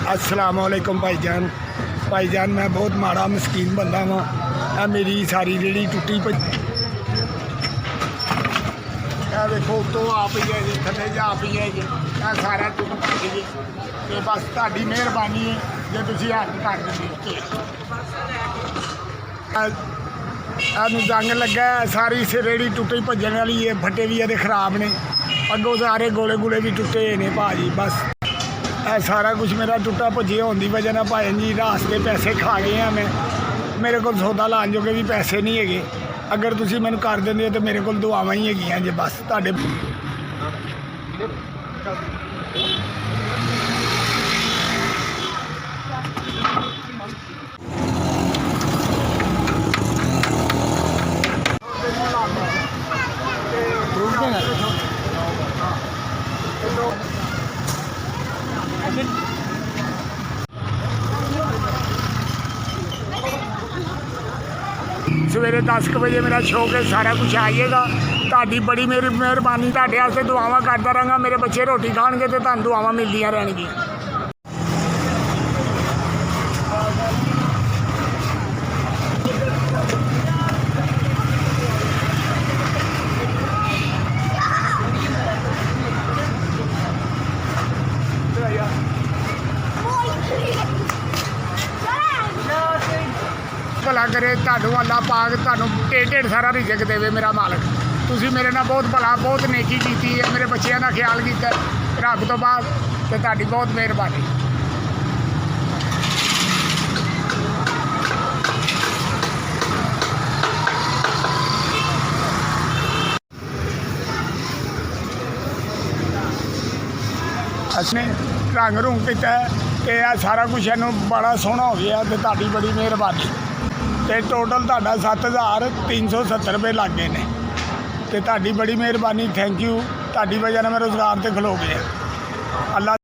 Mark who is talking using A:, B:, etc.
A: अस्सलामुअलैकुम भाईजान मैं बहुत माड़ा मस्कीन बंदा वा। मेरी सारी रेहड़ी टुटी पई। देखो तो आप ही है जी, थले जा आप ही है जी, सारा टुट भज जी। तो बस तुहाडी मेहरबानी है जो तुसीं हेल्प कर देंगे। जंग लगा सारी रेहड़ी टुटी भजन वाली है, फटे भी ये खराब ने, अगों सारे गोले गुले भी टुटे ने भाजी। बस सारा कुछ मेरा टुटा भजिया होने की वजह भाई जी रास्ते पैसे खा गए हैं। मेरे को सौदा लाने जोगे भी पैसे नहीं है। अगर तुम मैंने कर देंगे तो मेरे को दुआवां ही है जी। बस तुहाडे सवेरे 10 बजे मेरा शौक है, सारा कुछ आइएगा। ताड़ी बड़ी मेरी मेहरबानी, ताड़े वास्ते दुआवां करता रहांगा। मेरे बच्चे रोटी खाएंगे तो तुहानूं दुआवां मिलदियां रहणगियां। भला करे तुहानूं अल्लाह पाक, तुहानूं ढेर सारा रिजक देवे मेरा मालक। तुसीं मेरे नाल बहुत भला बहुत नेकी की है, मेरे बच्चों का ख्याल किया रब तो बाद, तो तुहाडी बहुत मेहरबानी। असने रंग रूंग किया तो यह सारा कुछ इनू बड़ा सोहना हो गया, तो तुहाडी बड़ी मेहरबानी। तो टोटल तुहाडा 7,370 रुपये लग गए हैं। तो तुहाडी बड़ी मेहरबानी, थैंक यू। तुहाडी वजह नाल मैं रोज़गार ते खलो गया। अल्लाह